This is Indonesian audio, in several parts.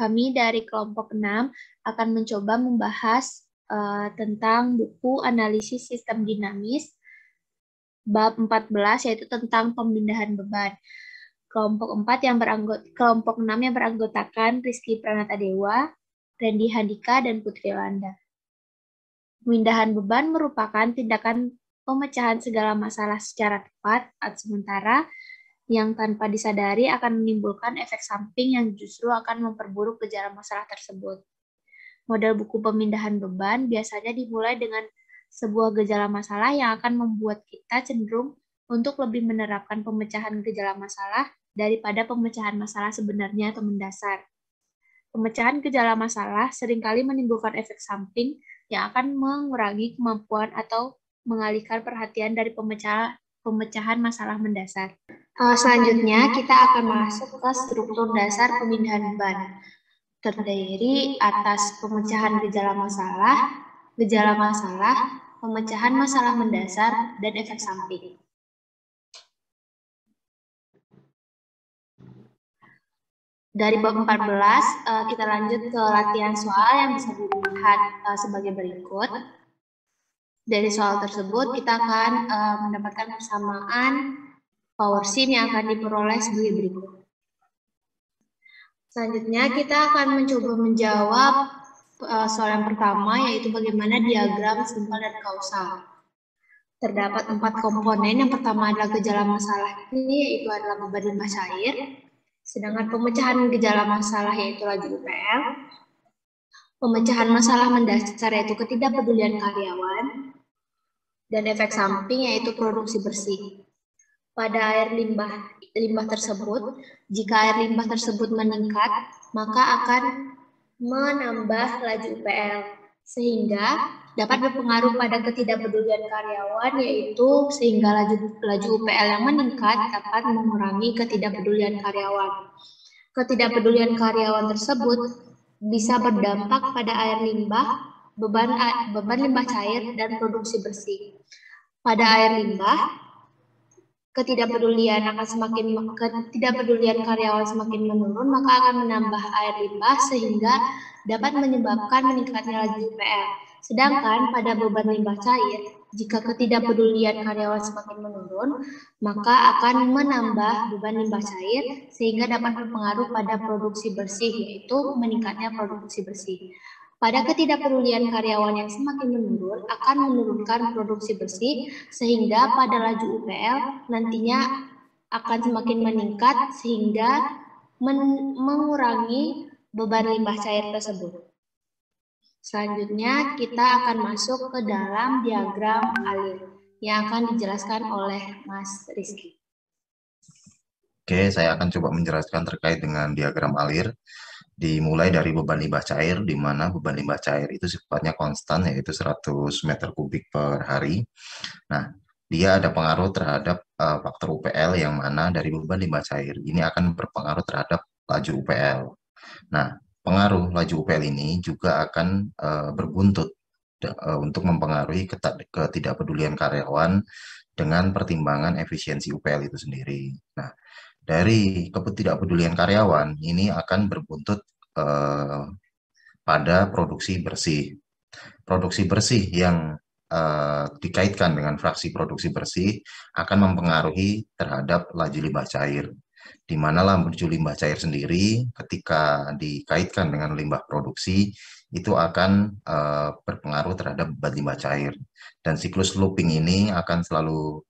Kami dari kelompok 6 akan mencoba membahas tentang buku analisis sistem dinamis bab 14 yaitu tentang pemindahan beban. Kelompok 6 yang beranggotakan Rizky Pranatadewa, Randy Handika, dan Putri Landa. Pemindahan beban merupakan tindakan pemecahan segala masalah secara tepat atau sementara yang tanpa disadari akan menimbulkan efek samping yang justru akan memperburuk gejala masalah tersebut. Model buku pemindahan beban biasanya dimulai dengan sebuah gejala masalah yang akan membuat kita cenderung untuk lebih menerapkan pemecahan gejala masalah daripada pemecahan masalah sebenarnya atau mendasar. Pemecahan gejala masalah seringkali menimbulkan efek samping yang akan mengurangi kemampuan atau mengalihkan perhatian dari pemecahan masalah mendasar. Selanjutnya, kita akan masuk ke struktur dasar pemindahan beban. Terdiri atas pemecahan gejala masalah, pemecahan masalah mendasar, dan efek samping. Dari bab 14, kita lanjut ke latihan soal yang bisa dilihat sebagai berikut. Dari soal tersebut, kita akan mendapatkan persamaan power scene yang akan diperoleh sebagai berikut. Selanjutnya, kita akan mencoba menjawab soal yang pertama, yaitu bagaimana diagram simpel dan kausal. Terdapat 4 komponen. Yang pertama adalah gejala masalah ini, yaitu adalah beban limbah cair. Sedangkan pemecahan gejala masalah yaitu laju UPL. Pemecahan masalah mendasar yaitu ketidakpedulian karyawan. Dan efek samping yaitu produksi bersih. Pada air limbah tersebut, jika air limbah tersebut meningkat, maka akan menambah laju UPL, sehingga dapat berpengaruh pada ketidakpedulian karyawan, yaitu sehingga laju UPL yang meningkat dapat mengurangi ketidakpedulian karyawan. Ketidakpedulian karyawan tersebut bisa berdampak pada air limbah, beban limbah cair, dan produksi bersih. Pada air limbah, ketidakpedulian karyawan semakin menurun, maka akan menambah air limbah sehingga dapat menyebabkan meningkatnya laju UPL. Sedangkan pada beban limbah cair, jika ketidakpedulian karyawan semakin menurun, maka akan menambah beban limbah cair sehingga dapat berpengaruh pada produksi bersih, yaitu meningkatnya produksi bersih. Pada ketidakpedulian karyawan yang semakin menurun akan menurunkan produksi bersih sehingga pada laju UPL nantinya akan semakin meningkat sehingga mengurangi beban limbah cair tersebut. Selanjutnya kita akan masuk ke dalam diagram alir yang akan dijelaskan oleh Mas Rizky. Oke, saya akan coba menjelaskan terkait dengan diagram alir. Dimulai dari beban limbah cair, di mana beban limbah cair itu sifatnya konstan, yaitu 100 meter kubik per hari. Nah, dia ada pengaruh terhadap faktor UPL, yang mana dari beban limbah cair ini akan berpengaruh terhadap laju UPL. Nah, pengaruh laju UPL ini juga akan berbuntut untuk mempengaruhi ketidakpedulian karyawan dengan pertimbangan efisiensi UPL itu sendiri. Nah, dari ketidakpedulian karyawan ini akan berbuntut pada produksi bersih. Produksi bersih yang dikaitkan dengan fraksi produksi bersih akan mempengaruhi terhadap laju limbah cair, di mana laju limbah cair sendiri ketika dikaitkan dengan limbah produksi itu akan berpengaruh terhadap beban limbah cair, dan siklus looping ini akan selalu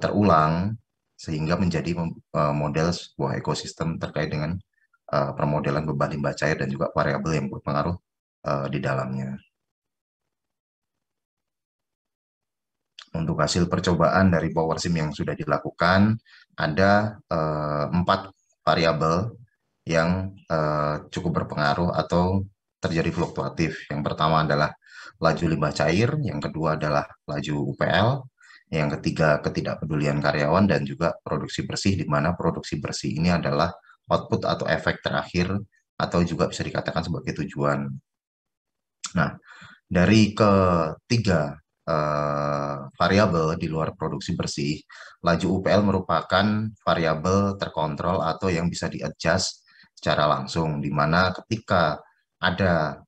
terulang sehingga menjadi model sebuah ekosistem terkait dengan permodelan beban limbah cair dan juga variabel yang berpengaruh di dalamnya. Untuk hasil percobaan dari power sim yang sudah dilakukan, ada 4 variabel yang cukup berpengaruh atau terjadi fluktuatif. Yang pertama adalah laju limbah cair, yang kedua adalah laju UPL, yang ketiga ketidakpedulian karyawan, dan juga produksi bersih, di mana produksi bersih ini adalah output atau efek terakhir atau juga bisa dikatakan sebagai tujuan. Nah, dari ketiga variabel di luar produksi bersih, laju UPL merupakan variabel terkontrol atau yang bisa di-adjust secara langsung, di mana ketika ada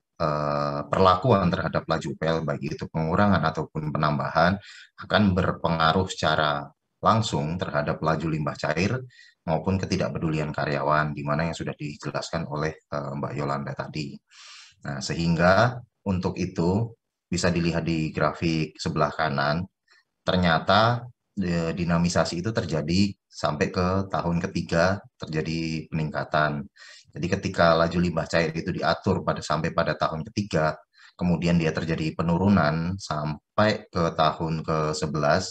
perlakuan terhadap laju UPL, baik itu pengurangan ataupun penambahan, akan berpengaruh secara langsung terhadap laju limbah cair maupun ketidakpedulian karyawan, di mana yang sudah dijelaskan oleh Mbak Yolanda tadi. Nah, sehingga untuk itu bisa dilihat di grafik sebelah kanan, ternyata dinamisasi itu terjadi sampai ke tahun ketiga terjadi peningkatan. Jadi ketika laju limbah cair itu diatur sampai pada tahun ketiga, kemudian dia terjadi penurunan sampai ke tahun ke-11,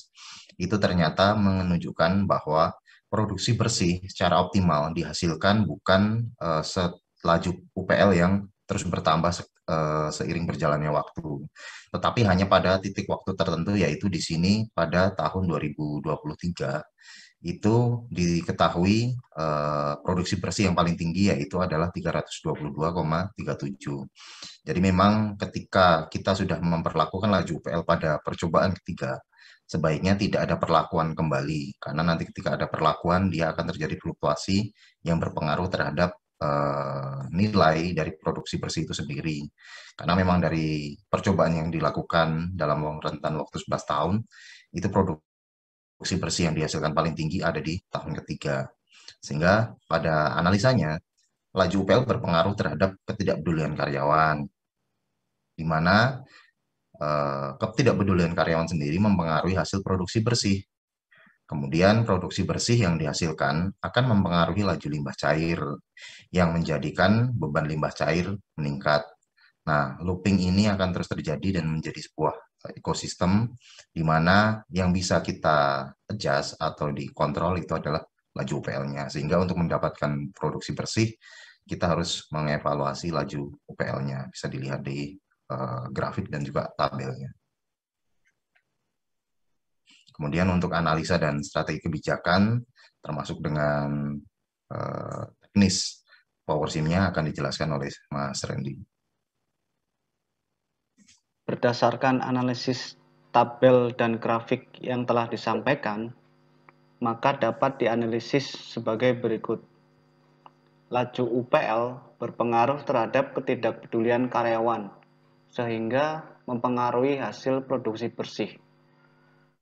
itu ternyata menunjukkan bahwa produksi bersih secara optimal dihasilkan bukan selaju UPL yang terus bertambah seiring berjalannya waktu, tetapi hanya pada titik waktu tertentu, yaitu di sini pada tahun 2023 itu diketahui produksi bersih yang paling tinggi yaitu adalah 322,37. Jadi memang ketika kita sudah memperlakukan laju UPL pada percobaan ketiga, sebaiknya tidak ada perlakuan kembali, karena nanti ketika ada perlakuan dia akan terjadi fluktuasi yang berpengaruh terhadap nilai dari produksi bersih itu sendiri. Karena memang dari percobaan yang dilakukan dalam rentan waktu 11 tahun, itu produksi bersih yang dihasilkan paling tinggi ada di tahun ketiga. Sehingga pada analisanya, laju UPL berpengaruh terhadap ketidakpedulian karyawan, di mana ketidakpedulian karyawan sendiri mempengaruhi hasil produksi bersih. Kemudian produksi bersih yang dihasilkan akan mempengaruhi laju limbah cair, yang menjadikan beban limbah cair meningkat. Nah, looping ini akan terus terjadi dan menjadi sebuah ekosistem di mana yang bisa kita adjust atau dikontrol itu adalah laju UPL-nya. Sehingga untuk mendapatkan produksi bersih, kita harus mengevaluasi laju UPL-nya. Bisa dilihat di grafik dan juga tabelnya. Kemudian untuk analisa dan strategi kebijakan, termasuk dengan teknis power sim-nya akan dijelaskan oleh Mas Randy. Berdasarkan analisis tabel dan grafik yang telah disampaikan, maka dapat dianalisis sebagai berikut. Laju UPL berpengaruh terhadap ketidakpedulian karyawan, sehingga mempengaruhi hasil produksi bersih.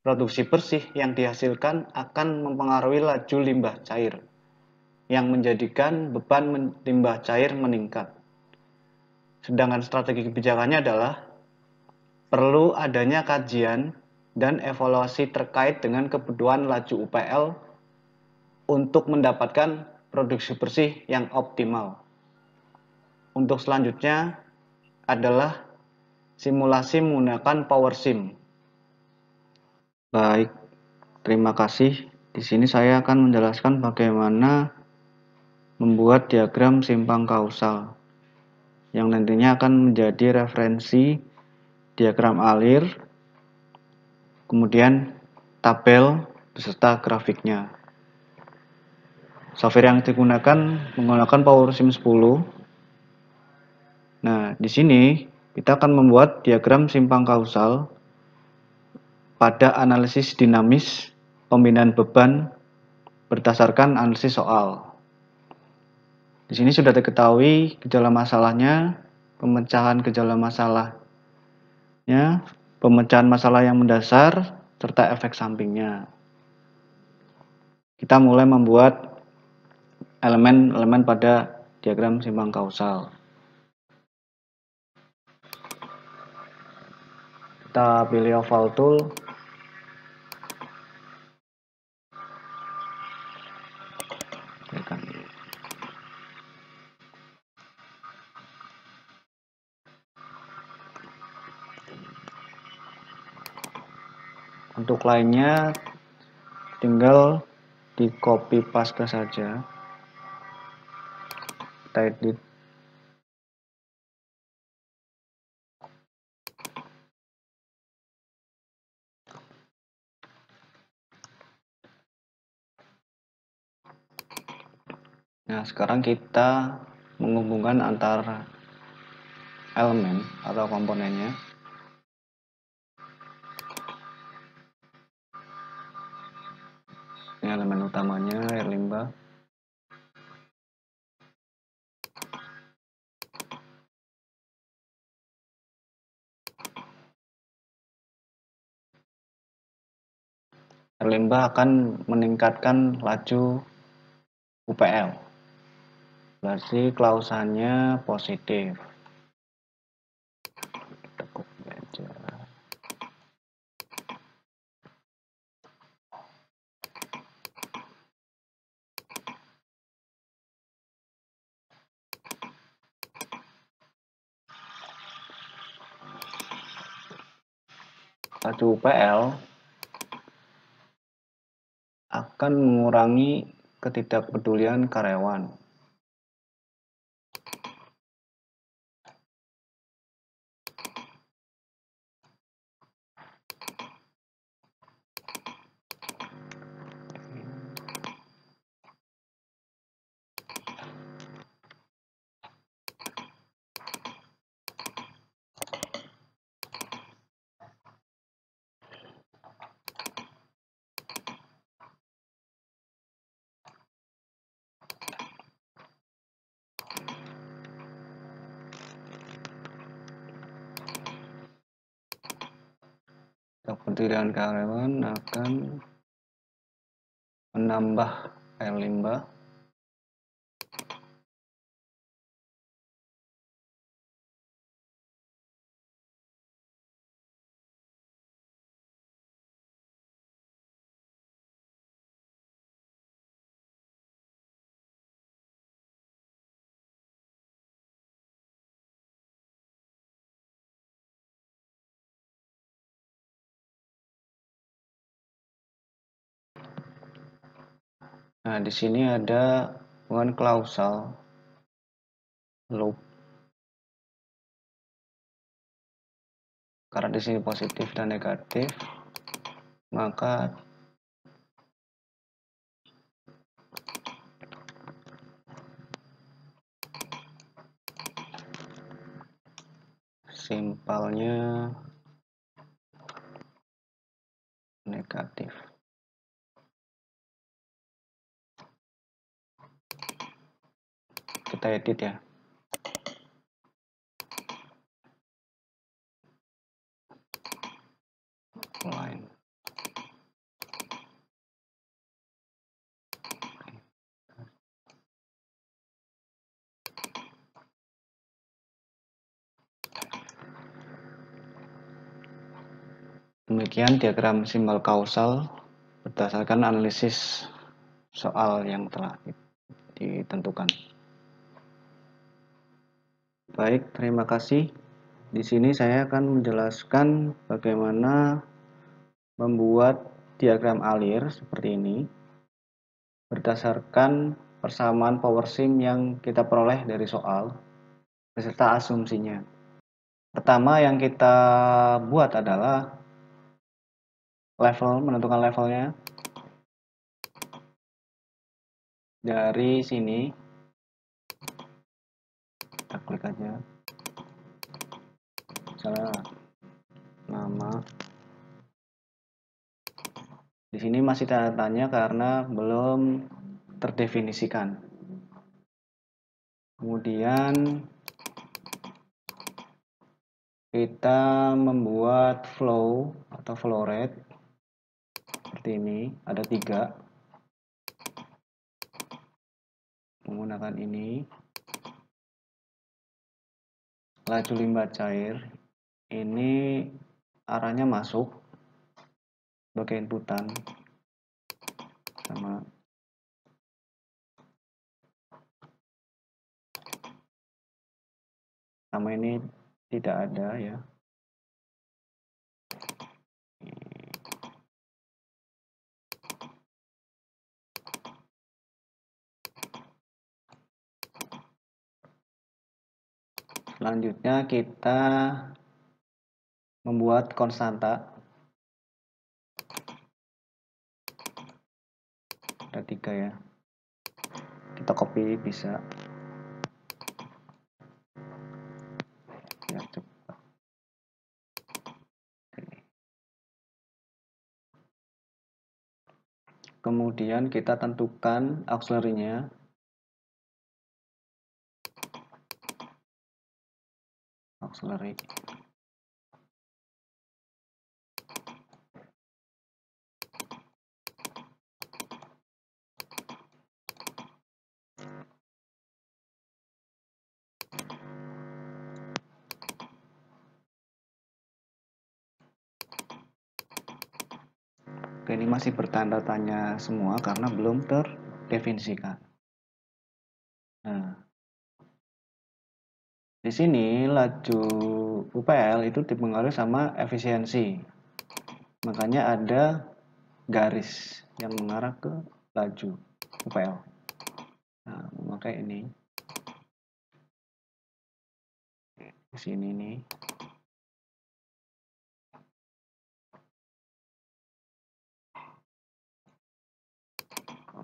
Produksi bersih yang dihasilkan akan mempengaruhi laju limbah cair, yang menjadikan beban limbah cair meningkat. Sedangkan strategi kebijakannya adalah perlu adanya kajian dan evaluasi terkait dengan kebutuhan laju UPL untuk mendapatkan produksi bersih yang optimal. Untuk selanjutnya adalah simulasi menggunakan power sim. Baik, terima kasih. Di sini saya akan menjelaskan bagaimana membuat diagram simpang kausal yang nantinya akan menjadi referensi diagram alir, kemudian tabel beserta grafiknya. Software yang digunakan menggunakan PowerSim 10. Nah, di sini kita akan membuat diagram simpang kausal pada analisis dinamis pembinaan beban berdasarkan analisis soal. Di sini sudah diketahui gejala masalahnya, pemecahan gejala masalahnya, pemecahan masalah yang mendasar, serta efek sampingnya. Kita mulai membuat elemen-elemen pada diagram simpang kausal. Kita pilih oval tool. Untuk lainnya tinggal di copy paste saja. Kita edit. Nah, sekarang kita menghubungkan antara elemen atau komponennya. Ini elemen utamanya, air limbah. air limbah akan meningkatkan laju UPL. Berarti klausannya positif. Tekuk aja. Laju UPL akan mengurangi ketidakpedulian karyawan. Ketidakpedulian karyawan akan menambah air limbah Nah, di sini ada hubungan klausal loop. Karena di sini positif dan negatif, maka simpelnya negatif. Kita edit ya. Line. Demikian diagram simbol kausal berdasarkan analisis soal yang telah ditentukan. Baik, terima kasih. Di sini saya akan menjelaskan bagaimana membuat diagram alir seperti ini berdasarkan persamaan power sim yang kita peroleh dari soal beserta asumsinya. Pertama yang kita buat adalah level, menentukan levelnya. Dari sini kita klik aja, misalnya nama. Di sini masih tanda tanya karena belum terdefinisikan. Kemudian kita membuat flow atau flow rate seperti ini, ada 3 menggunakan ini. Laju limbah cair ini arahnya masuk sebagai inputan, sama ini tidak ada ya. Selanjutnya kita membuat konstanta, ada 3 ya, kita copy bisa ya, cepat. Kemudian kita tentukan auxiliary-nya, auxiliary. Oke, ini masih bertanda tanya semua karena belum terdefinisikan. Nah, di sini laju UPL itu dipengaruhi sama efisiensi. Makanya ada garis yang mengarah ke laju UPL. Nah, memakai ini. Di sini nih.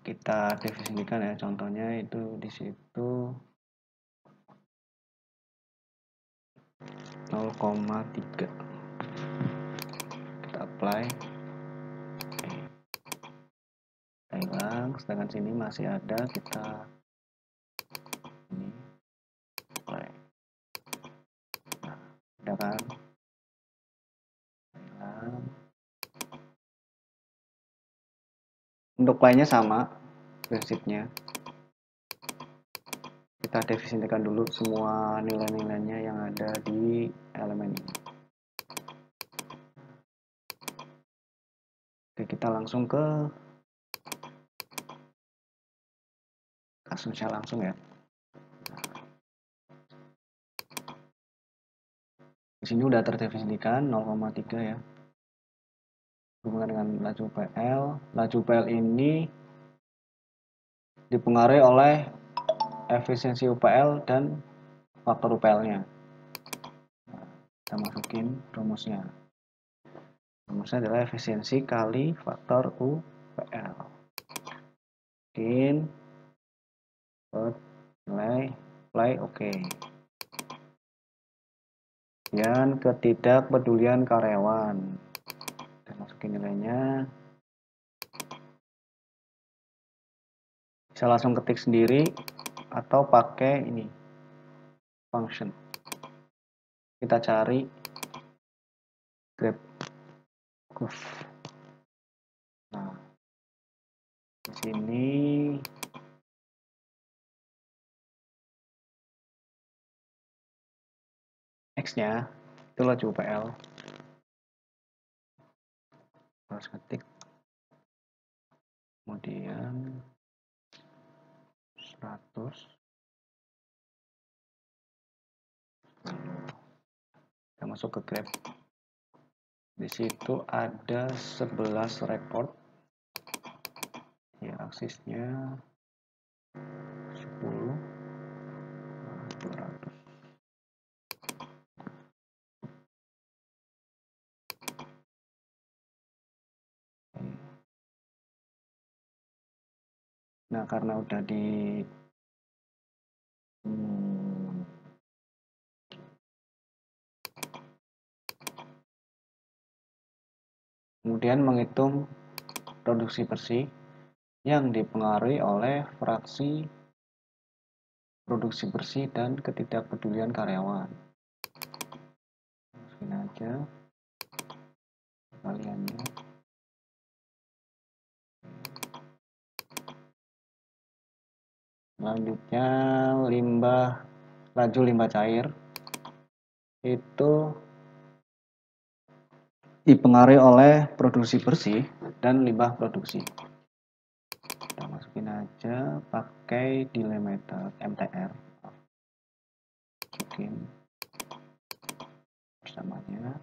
Kita definisikan ya, contohnya itu di situ 0,3. Kita apply. Kita hilang, sedangkan sini masih ada, kita ini apply. Nah, ada kan? Hilang. Untuk lainnya sama prinsipnya. Kita definisikan dulu semua nilai-nilainya yang ada di elemen ini. Oke, kita langsung ke kasusnya langsung ya. Di sini udah terdefinisikan 0,3 ya. Hubungan dengan laju UPL. Laju UPL ini dipengaruhi oleh efisiensi UPL dan faktor UPL-nya. Kita masukin rumusnya. Rumusnya adalah efisiensi kali faktor UPL. Masukin nilai apply, oke. Dan ketidakpedulian karyawan. Kita masukin nilainya. Bisa langsung ketik sendiri atau pakai ini function. Kita cari grab curve. Nah, di sini X-nya itu laju UPL. Harus ketik. Kemudian 100. Kita masuk ke grab. Di situ ada 11 record. Ya, aksisnya 10. 200. Nah, karena udah di kemudian menghitung produksi bersih yang dipengaruhi oleh fraksi produksi bersih dan ketidakpedulian karyawan. Masukin aja kaliannya. Selanjutnya laju limbah cair itu dipengaruhi oleh produksi bersih dan limbah produksi. Kita masukin aja pakai delimiter MTR. Masukin bersamanya.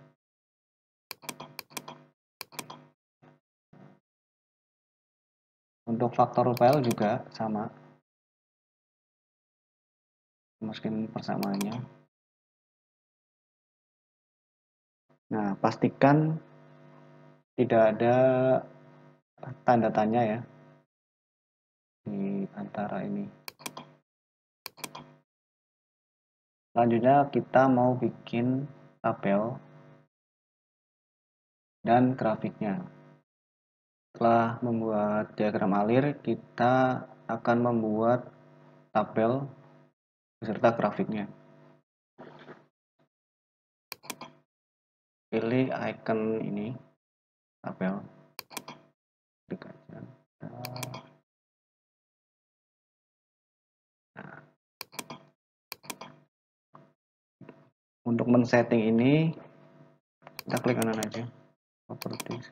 Untuk faktor UPL juga sama. Masukin persamaannya. Nah, pastikan tidak ada tanda tanya ya di antara ini. Selanjutnya kita mau bikin tabel dan grafiknya. Setelah membuat diagram alir, kita akan membuat tabel beserta grafiknya. Pilih icon ini, tabel. Klik aja. Nah. Untuk men-setting ini, kita klik kanan aja, properties.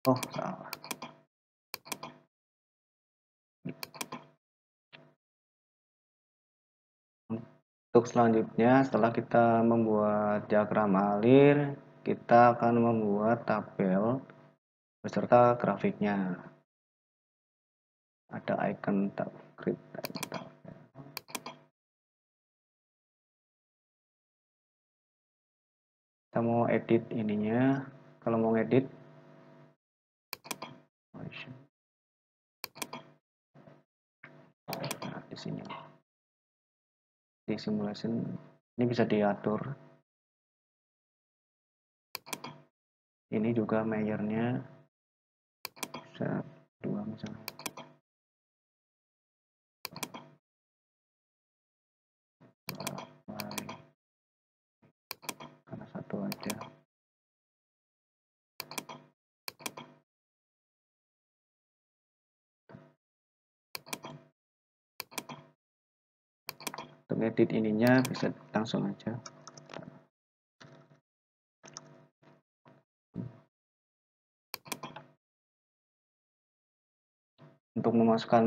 Oh, salah. Untuk selanjutnya, setelah kita membuat diagram alir, kita akan membuat tabel beserta grafiknya. Ada icon tabel. Kita mau edit ininya. Kalau mau edit, nah, di sini di simulation ini bisa diatur. Ini juga measure-nya bisa 2 misalnya. Karena 1 aja. Untuk edit ininya bisa langsung aja. Untuk memasukkan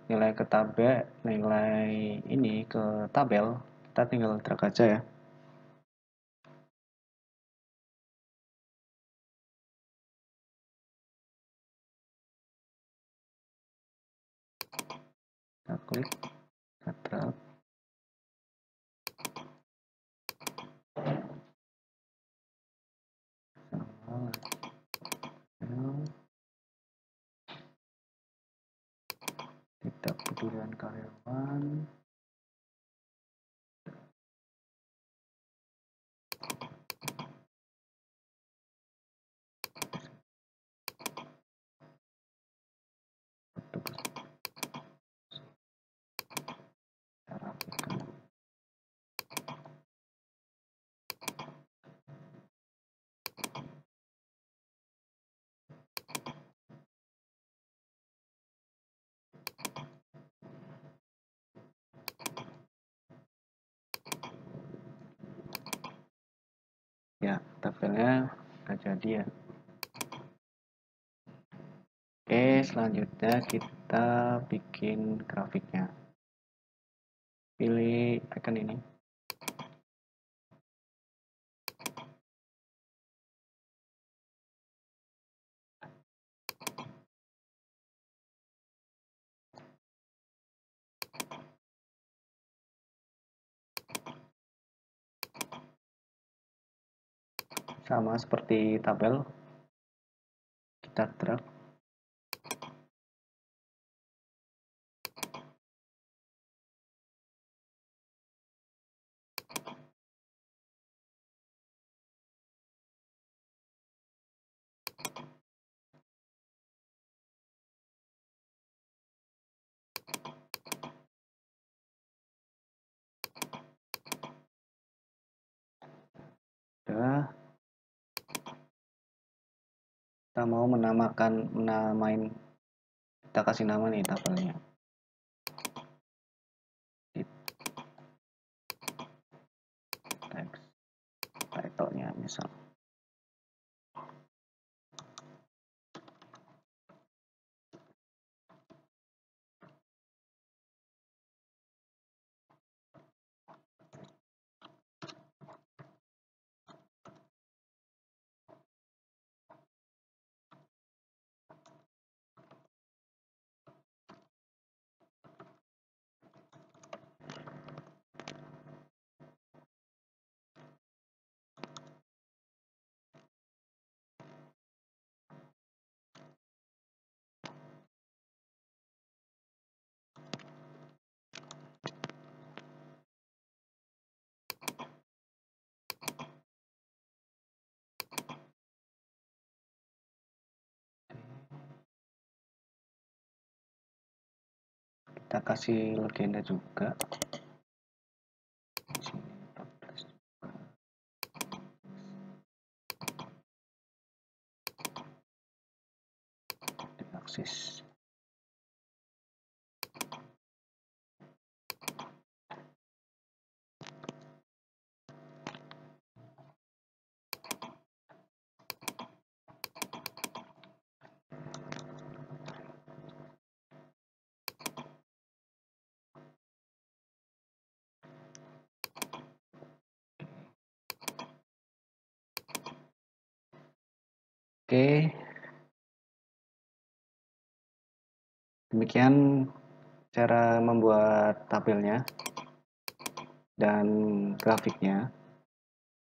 nilai ke tabel, nilai ini ke tabel, kita tinggal drag aja ya. Kita klik, kita drag. Tidak pedulian karyawan. Ya, tabelnya sudah jadi ya. Oke, selanjutnya kita bikin grafiknya. Pilih icon ini. Sama seperti tabel, kita drag. Udah. Kita mau menamain, kita kasih nama nih tabelnya. Text, title-nya misal. Kita kasih legenda juga. Akses. Oke. Demikian cara membuat tabelnya dan grafiknya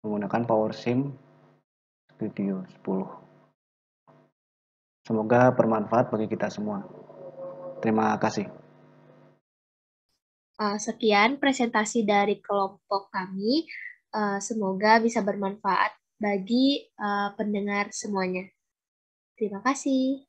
menggunakan PowerSim Studio 10. Semoga bermanfaat bagi kita semua. Terima kasih. Sekian presentasi dari kelompok kami. Semoga bisa bermanfaat bagi pendengar semuanya. Terima kasih.